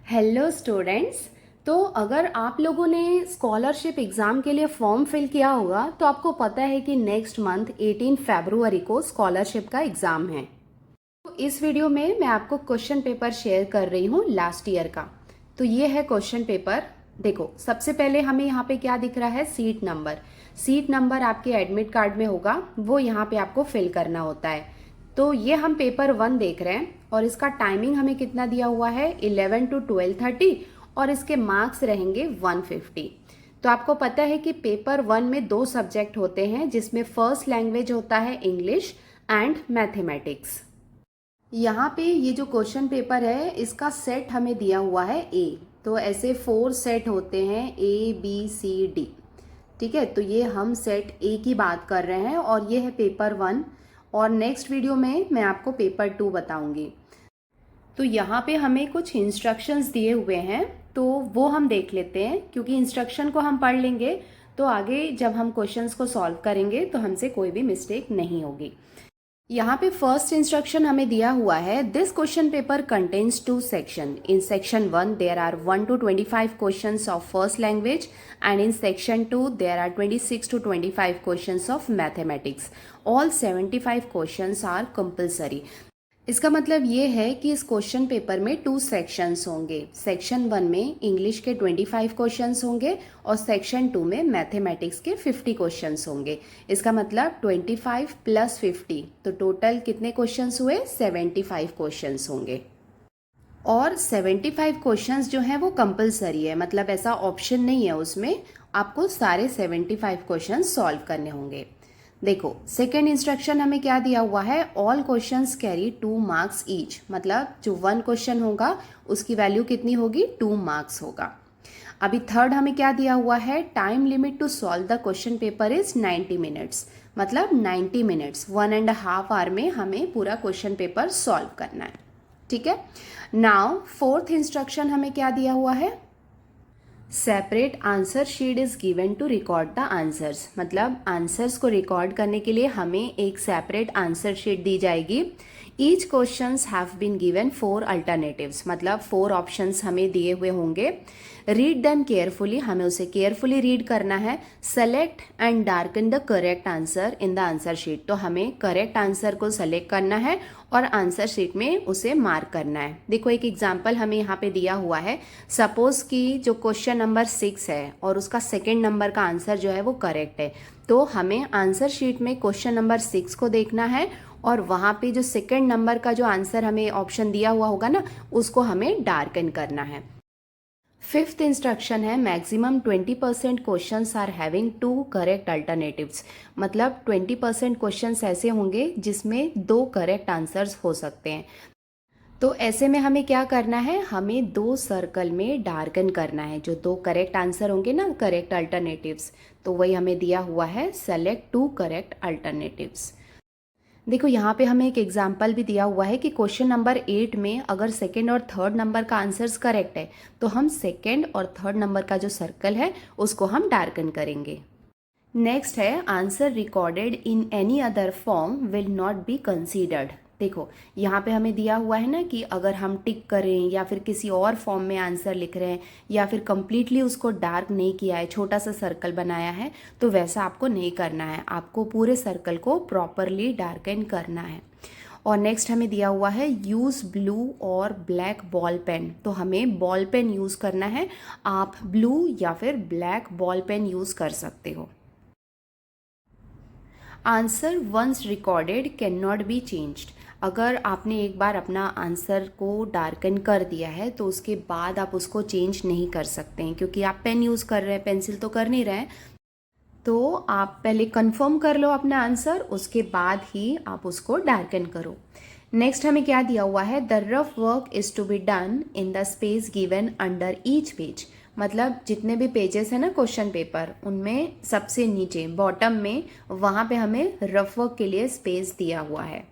Hello students. तो अगर आप लोगों ने स्कॉलरशिप एग्ज़ाम के लिए फॉर्म फिल किया होगा तो आपको पता है कि नेक्स्ट मंथ 18 फरवरी को स्कॉलरशिप का एग्ज़ाम है। तो इस वीडियो में मैं आपको क्वेश्चन पेपर शेयर कर रही हूँ लास्ट ईयर का। तो ये है क्वेश्चन पेपर। देखो, सबसे पहले हमें यहाँ पे क्या दिख रहा है, सीट नंबर। सीट नंबर आपके एडमिट कार्ड में होगा, वो यहाँ पे आपको फिल करना होता है। तो ये हम पेपर 1 देख रहे हैं और इसका टाइमिंग हमें कितना दिया हुआ है, 11 to 12:30, और इसके मार्क्स रहेंगे 150। तो आपको पता है कि पेपर 1 में 2 सब्जेक्ट होते हैं, जिसमें फर्स्ट लैंग्वेज होता है इंग्लिश एंड मैथमेटिक्स। यहाँ पे ये जो क्वेश्चन पेपर है इसका सेट हमें दिया हुआ है ए। तो ऐसे 4 सेट होते हैं, ABCD। ठीक है, तो ये हम सेट ए की बात कर रहे हैं और ये है पेपर 1। और नेक्स्ट वीडियो में मैं आपको पेपर 2 बताऊंगी। तो यहाँ पे हमें कुछ इंस्ट्रक्शंस दिए हुए हैं, तो वो हम देख लेते हैं, क्योंकि इंस्ट्रक्शन को हम पढ़ लेंगे तो आगे जब हम क्वेश्चंस को सॉल्व करेंगे तो हमसे कोई भी मिस्टेक नहीं होगी। यहाँ पे फर्स्ट इंस्ट्रक्शन हमें दिया हुआ है, this question paper contains 2 section. In section 1 there are 1 to 25 questions of first language and in section 2 there are 26 to 25 questions of mathematics. All 75 questions are compulsory. इसका मतलब ये है कि इस क्वेश्चन पेपर में 2 सेक्शंस होंगे। सेक्शन 1 में English के 25 क्वेश्चंस होंगे और सेक्शन 2 में मैथमेटिक्स के 50 क्वेश्चंस होंगे। इसका मतलब 25 + 50, तो टोटल कितने क्वेश्चंस हुए, 75 क्वेश्चंस होंगे। और 75 क्वेश्चंस जो हैं वो कंपलसरी है, मतलब ऐसा ऑप्शन नहीं है उसमें, आपको सारे 75 क्वेश्चंस सॉल्व करने होंगे। देखो, सेकेंड इंस्ट्रक्शन हमें क्या दिया हुआ है, all questions carry 2 marks each. मतलब जो 1 क्वेश्चन होगा उसकी वैल्यू कितनी होगी, 2 मार्क्स होगा। अभी थर्ड हमें क्या दिया हुआ है, time limit to solve the question paper is 90 minutes. मतलब 90 मिनट्स, 1.5 आवर में हमें पूरा क्वेश्चन पेपर सॉल्व करना है। ठीक है। नाउ फोर्थ इंस्ट्रक्शन हमें क्या दिया हुआ है, separate answer sheet is given to record the answers. मतलब आंसर्स को रिकॉर्ड करने के लिए हमें एक सेपरेट आंसर शीट दी जाएगी। Each questions have been given 4 alternatives. मतलब 4 ऑप्शंस हमें दिए हुए होंगे। रीड देम केयरफुली, हमें उसे केयरफुली रीड करना है। Select and darken the correct answer in the answer sheet. तो हमें करेक्ट आंसर को सेलेक्ट करना है और आंसर शीट में उसे मार्क करना है। देखो, एक एग्जाम्पल हमें यहाँ पे दिया हुआ है। सपोज कि जो क्वेश्चन नंबर 6 है और उसका सेकेंड नंबर का आंसर जो है वो करेक्ट है, तो हमें आंसर शीट में क्वेश्चन नंबर 6 को देखना है और वहाँ पे जो सेकेंड नंबर का जो आंसर हमें ऑप्शन दिया हुआ होगा ना, उसको हमें डार्कन करना है। फिफ्थ इंस्ट्रक्शन है, maximum 20% questions are having 2 correct alternatives. मतलब 20% क्वेश्चंस ऐसे होंगे जिसमें 2 करेक्ट आंसर्स हो सकते हैं। तो ऐसे में हमें क्या करना है, हमें 2 सर्कल में डार्कन करना है। जो 2 करेक्ट आंसर होंगे ना, करेक्ट अल्टरनेटिव्स, तो वही हमें दिया हुआ है, सेलेक्ट 2 करेक्ट अल्टरनेटिव्स। देखो, यहाँ पे हमें एक एग्जाम्पल भी दिया हुआ है कि क्वेश्चन नंबर 8 में अगर सेकेंड और थर्ड नंबर का आंसर्स करेक्ट है तो हम सेकेंड और थर्ड नंबर का जो सर्कल है उसको हम डार्कन करेंगे। नेक्स्ट है, answer recorded in any other form will not be considered. देखो, यहाँ पे हमें दिया हुआ है ना कि अगर हम टिक करें या फिर किसी और फॉर्म में आंसर लिख रहे हैं या फिर कंप्लीटली उसको डार्क नहीं किया है, छोटा सा सर्कल बनाया है, तो वैसा आपको नहीं करना है। आपको पूरे सर्कल को प्रॉपरली डार्कन करना है। और नेक्स्ट हमें दिया हुआ है, यूज़ ब्लू और ब्लैक बॉल पेन। तो हमें बॉल पेन यूज़ करना है। आप ब्लू या फिर ब्लैक बॉल पेन यूज़ कर सकते हो। Answer once recorded can not be changed. अगर आपने एक बार अपना आंसर को डार्कन कर दिया है तो उसके बाद आप उसको चेंज नहीं कर सकते हैं, क्योंकि आप पेन यूज़ कर रहे हैं, पेंसिल तो कर नहीं रहे हैं। तो आप पहले कंफर्म कर लो अपना आंसर, उसके बाद ही आप उसको डार्कन करो। नेक्स्ट हमें क्या दिया हुआ है, the rough work is to be done in the space given under each page. मतलब जितने भी पेजेस है ना क्वेश्चन पेपर, उनमें सबसे नीचे बॉटम में वहाँ पे हमें रफ वर्क के लिए स्पेस दिया हुआ है।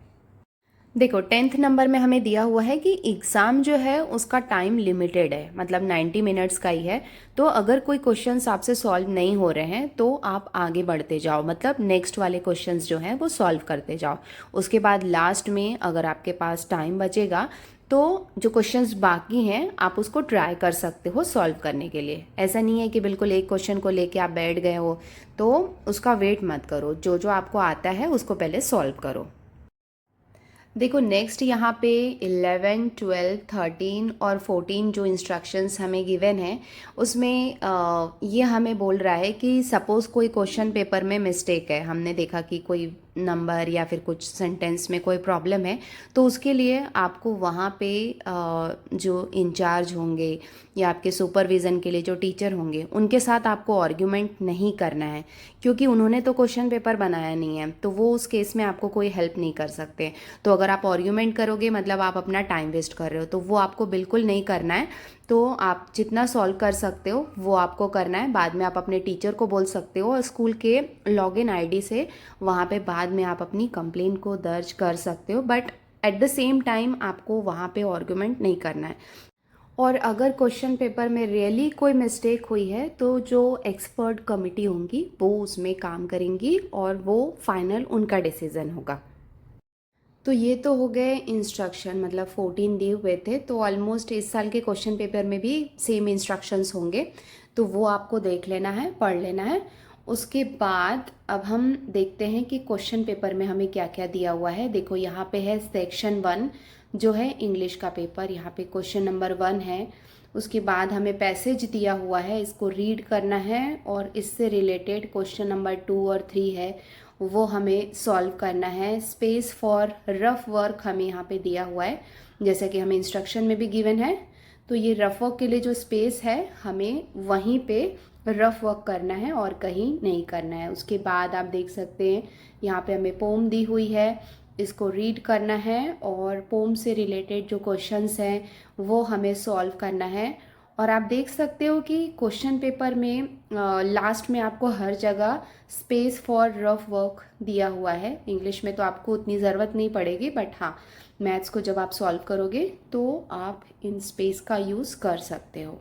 देखो, 10th नंबर में हमें दिया हुआ है कि एग्ज़ाम जो है उसका टाइम लिमिटेड है, मतलब 90 मिनट्स का ही है। तो अगर कोई क्वेश्चंस आपसे सॉल्व नहीं हो रहे हैं तो आप आगे बढ़ते जाओ, मतलब नेक्स्ट वाले क्वेश्चंस जो हैं वो सॉल्व करते जाओ। उसके बाद लास्ट में अगर आपके पास टाइम बचेगा तो जो क्वेश्चंस बाकी हैं आप उसको ट्राई कर सकते हो सॉल्व करने के लिए। ऐसा नहीं है कि बिल्कुल एक क्वेश्चन को लेके आप बैठ गए हो, तो उसका वेट मत करो, जो जो आपको आता है उसको पहले सॉल्व करो। देखो नेक्स्ट यहाँ पे 11, 12, 13 और 14 जो इंस्ट्रक्शंस हमें गिवन है उसमें ये हमें बोल रहा है कि सपोज़ कोई क्वेश्चन पेपर में मिस्टेक है, हमने देखा कि कोई नंबर या फिर कुछ सेंटेंस में कोई प्रॉब्लम है, तो उसके लिए आपको वहाँ पे जो इंचार्ज होंगे या आपके सुपरविज़न के लिए जो टीचर होंगे उनके साथ आपको आर्ग्यूमेंट नहीं करना है, क्योंकि उन्होंने तो क्वेश्चन पेपर बनाया नहीं है, तो वो उस केस में आपको कोई हेल्प नहीं कर सकते। तो अगर आप आर्ग्यूमेंट करोगे मतलब आप अपना टाइम वेस्ट कर रहे हो, तो वो आपको बिल्कुल नहीं करना है। तो आप जितना सॉल्व कर सकते हो वो आपको करना है। बाद में आप अपने टीचर को बोल सकते हो और स्कूल के लॉगिन आईडी से वहाँ पे बाद में आप अपनी कंप्लेंट को दर्ज कर सकते हो, but at the same time आपको वहाँ पे आर्ग्यूमेंट नहीं करना है। और अगर क्वेश्चन पेपर में रियली कोई मिस्टेक हुई है तो जो एक्सपर्ट कमिटी होंगी वो उसमें काम करेंगी और वो फाइनल उनका डिसीजन होगा। तो ये तो हो गए इंस्ट्रक्शन, मतलब 14 दिए हुए थे, तो ऑलमोस्ट इस साल के क्वेश्चन पेपर में भी सेम इंस्ट्रक्शंस होंगे, तो वो आपको देख लेना है, पढ़ लेना है। उसके बाद अब हम देखते हैं कि क्वेश्चन पेपर में हमें क्या क्या दिया हुआ है। देखो यहाँ पे है सेक्शन 1 जो है इंग्लिश का पेपर, यहाँ पे क्वेश्चन नंबर 1 है। उसके बाद हमें पैसेज दिया हुआ है, इसको रीड करना है और इससे रिलेटेड क्वेश्चन नंबर 2 और 3 है वो हमें सॉल्व करना है। स्पेस फॉर रफ वर्क हमें यहाँ पे दिया हुआ है, जैसे कि हमें इंस्ट्रक्शन में भी गिवन है। तो ये रफ वर्क के लिए जो स्पेस है हमें वहीं पे रफ वर्क करना है और कहीं नहीं करना है। उसके बाद आप देख सकते हैं यहाँ पे हमें पोम दी हुई है, इसको रीड करना है और पोम से रिलेटेड जो क्वेश्चंस हैं वो हमें सॉल्व करना है। और आप देख सकते हो कि क्वेश्चन पेपर में लास्ट में आपको हर जगह स्पेस फॉर रफ वर्क दिया हुआ है। इंग्लिश में तो आपको उतनी ज़रूरत नहीं पड़ेगी, बट हाँ मैथ्स को जब आप सॉल्व करोगे तो आप इन स्पेस का यूज़ कर सकते हो।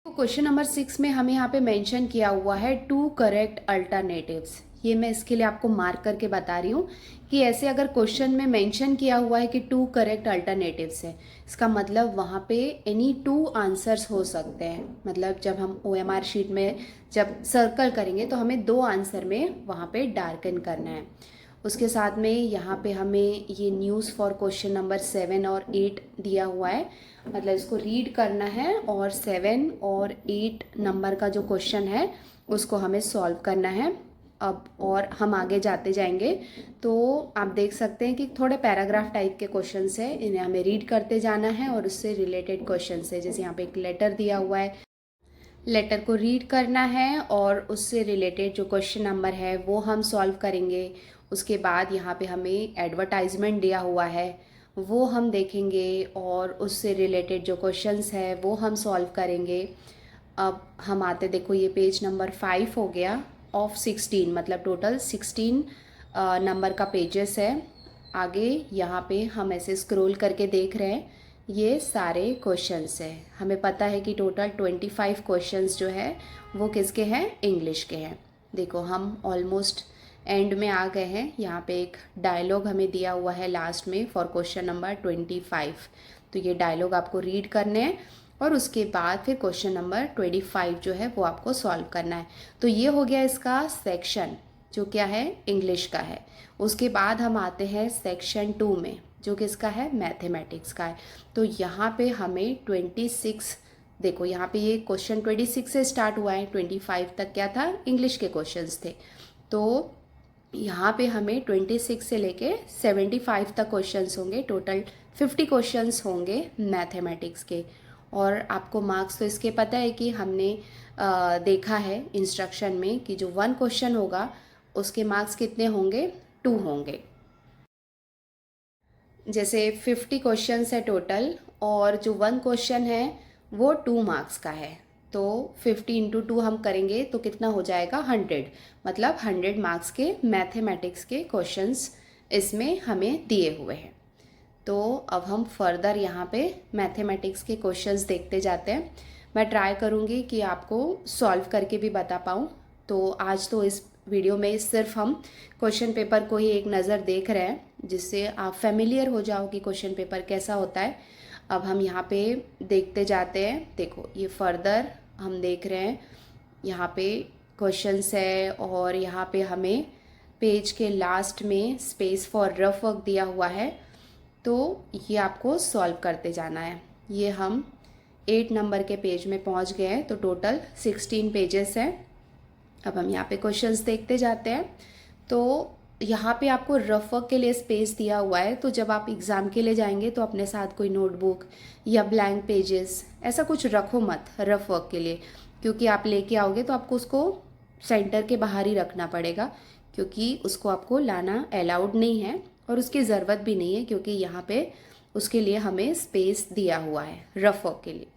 तो क्वेश्चन नंबर 6 में हमें यहाँ पे मेंशन किया हुआ है 2 करेक्ट अल्टरनेटिव्स। ये मैं इसके लिए आपको मार्क करके बता रही हूँ कि ऐसे अगर क्वेश्चन में मेंशन किया हुआ है कि 2 करेक्ट अल्टरनेटिव्स है, इसका मतलब वहाँ पे एनी 2 आंसर्स हो सकते हैं। मतलब जब हम OMR शीट में जब सर्कल करेंगे तो हमें 2 आंसर में वहाँ पे डार्कन करना है। उसके साथ में यहाँ पे हमें ये न्यूज़ फॉर क्वेश्चन नंबर 7 और 8 दिया हुआ है, मतलब इसको रीड करना है और 7 और 8 नंबर का जो क्वेश्चन है उसको हमें सॉल्व करना है। अब और हम आगे जाते जाएंगे तो आप देख सकते हैं कि थोड़े पैराग्राफ टाइप के क्वेश्चंस है, इन्हें हमें रीड करते जाना है और उससे रिलेटेड क्वेश्चंस है। जैसे यहाँ पे एक लेटर दिया हुआ है, लेटर को रीड करना है और उससे रिलेटेड जो क्वेश्चन नंबर है वो हम सॉल्व करेंगे। उसके बाद यहाँ पे हमें एडवर्टाइजमेंट दिया हुआ है वो हम देखेंगे और उससे रिलेटेड जो क्वेश्चंस है वो हम सॉल्व करेंगे। अब हम आते, देखो ये पेज नंबर 5 हो गया ऑफ 16, मतलब टोटल 16 नंबर का पेजेस है। आगे यहाँ पे हम ऐसे स्क्रॉल करके देख रहे हैं, ये सारे क्वेश्चंस है। हमें पता है कि टोटल 25 क्वेश्चंस जो है वो किसके हैं, इंग्लिश के हैं। देखो हम ऑलमोस्ट एंड में आ गए हैं। यहाँ पे एक डायलॉग हमें दिया हुआ है लास्ट में फॉर क्वेश्चन नंबर 25, तो ये डायलॉग आपको रीड करने हैं और उसके बाद फिर क्वेश्चन नंबर 25 जो है वो आपको सॉल्व करना है। तो ये हो गया इसका सेक्शन जो क्या है, इंग्लिश का है। उसके बाद हम आते हैं सेक्शन 2 में जो किसका है, मैथमेटिक्स का है। तो यहाँ पे हमें 26, देखो यहाँ पे ये क्वेश्चन 26 से स्टार्ट हुआ है, 25 तक क्या था, इंग्लिश के क्वेश्चंस थे। तो यहाँ पे हमें 26 से लेके 75 तक क्वेश्चंस होंगे, टोटल 50 क्वेश्चंस होंगे मैथमेटिक्स के। और आपको मार्क्स तो इसके पता है कि हमने देखा है इंस्ट्रक्शन में कि जो 1 क्वेश्चन होगा उसके मार्क्स कितने होंगे, 2 होंगे। जैसे 50 क्वेश्चंस है टोटल और जो 1 क्वेश्चन है वो 2 मार्क्स का है, तो 50 इंटू 2 हम करेंगे तो कितना हो जाएगा, 100, मतलब 100 मार्क्स के मैथमेटिक्स के क्वेश्चंस इसमें हमें दिए हुए हैं। तो अब हम फर्दर यहाँ पे मैथमेटिक्स के क्वेश्चंस देखते जाते हैं। मैं ट्राई करूँगी कि आपको सॉल्व करके भी बता पाऊँ। तो आज तो इस वीडियो में सिर्फ हम क्वेश्चन पेपर को ही एक नज़र देख रहे हैं, जिससे आप फेमिलियर हो जाओ कि क्वेश्चन पेपर कैसा होता है। अब हम यहाँ पे देखते जाते हैं। देखो ये फर्दर हम देख रहे हैं, यहाँ पे क्वेश्चंस है और यहाँ पे हमें पेज के लास्ट में स्पेस फॉर रफ वर्क दिया हुआ है, तो ये आपको सॉल्व करते जाना है। ये हम 8 नंबर के पेज में पहुँच गए हैं, तो टोटल 16 पेजेस हैं। अब हम यहाँ पे क्वेश्चंस देखते जाते हैं। तो यहाँ पे आपको रफ वर्क के लिए स्पेस दिया हुआ है, तो जब आप एग्ज़ाम के लिए जाएंगे तो अपने साथ कोई नोटबुक या ब्लैंक पेजेस ऐसा कुछ रखो मत रफ वर्क के लिए, क्योंकि आप लेके आओगे तो आपको उसको सेंटर के बाहर ही रखना पड़ेगा, क्योंकि उसको आपको लाना अलाउड नहीं है और उसकी ज़रूरत भी नहीं है, क्योंकि यहाँ पे उसके लिए हमें स्पेस दिया हुआ है रफ वर्क के लिए।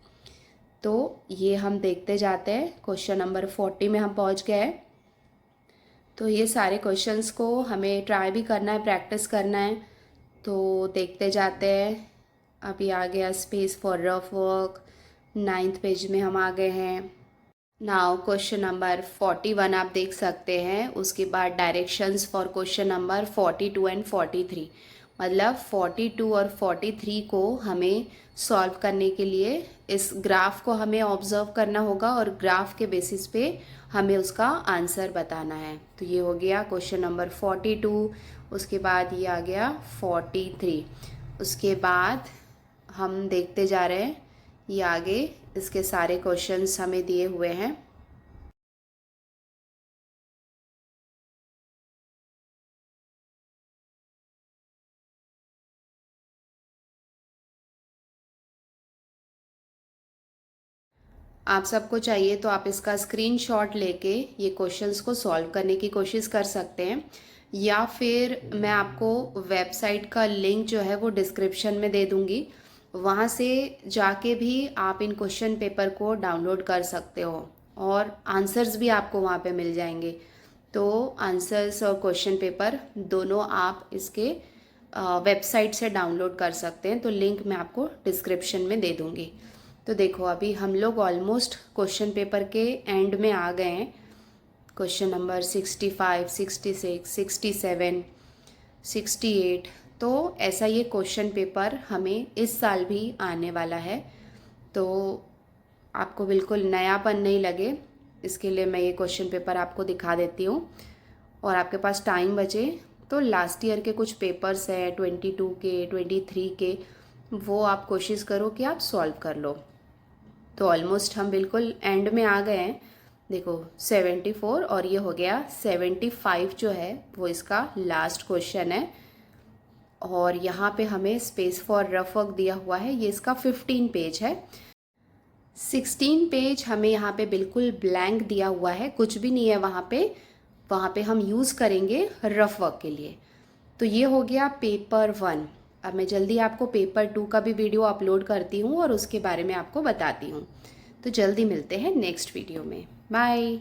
तो ये हम देखते जाते हैं। क्वेश्चन नंबर 40 में हम पहुँच गए हैं। तो ये सारे क्वेश्चंस को हमें ट्राई भी करना है, प्रैक्टिस करना है, तो देखते जाते हैं। अभी आ गया space for rough work, 9th page में हम आ गए हैं। नाउ क्वेश्चन नंबर 41 आप देख सकते हैं। उसके बाद directions for question number 42 and 43, मतलब 42 और 43 को हमें सॉल्व करने के लिए इस ग्राफ को हमें ऑब्जर्व करना होगा और ग्राफ के बेसिस पे हमें उसका आंसर बताना है। तो ये हो गया क्वेश्चन नंबर 42। उसके बाद ये आ गया 43। उसके बाद हम देखते जा रहे हैं ये आगे, इसके सारे क्वेश्चंस हमें दिए हुए हैं। आप सबको चाहिए तो आप इसका स्क्रीनशॉट लेके ये क्वेश्चंस को सॉल्व करने की कोशिश कर सकते हैं, या फिर मैं आपको वेबसाइट का लिंक जो है वो डिस्क्रिप्शन में दे दूँगी, वहाँ से जाके भी आप इन क्वेश्चन पेपर को डाउनलोड कर सकते हो और आंसर्स भी आपको वहाँ पे मिल जाएंगे। तो आंसर्स और क्वेश्चन पेपर दोनों आप इसके वेबसाइट से डाउनलोड कर सकते हैं, तो लिंक मैं आपको डिस्क्रिप्शन में दे दूँगी। तो देखो अभी हम लोग ऑलमोस्ट क्वेश्चन पेपर के एंड में आ गए हैं। क्वेश्चन नंबर 65, 66, 67, 68, तो ऐसा ये क्वेश्चन पेपर हमें इस साल भी आने वाला है। तो आपको बिल्कुल नयापन नहीं लगे, इसके लिए मैं ये क्वेश्चन पेपर आपको दिखा देती हूँ, और आपके पास टाइम बचे तो लास्ट ईयर के कुछ पेपर्स हैं 22 के, 23 के, वो आप कोशिश करो कि आप सॉल्व कर लो। तो ऑलमोस्ट हम बिल्कुल एंड में आ गए हैं। देखो 74 और ये हो गया 75 जो है वो इसका लास्ट क्वेश्चन है, और यहाँ पे हमें स्पेस फॉर रफ वर्क दिया हुआ है। ये इसका 15 पेज है। 16 पेज हमें यहाँ पे बिल्कुल ब्लैंक दिया हुआ है, कुछ भी नहीं है वहाँ पे हम यूज़ करेंगे रफ वर्क के लिए। तो ये हो गया पेपर 1। अब मैं जल्दी आपको पेपर 2 का भी वीडियो अपलोड करती हूँ और उसके बारे में आपको बताती हूँ। तो जल्दी मिलते हैं नेक्स्ट वीडियो में। बाय।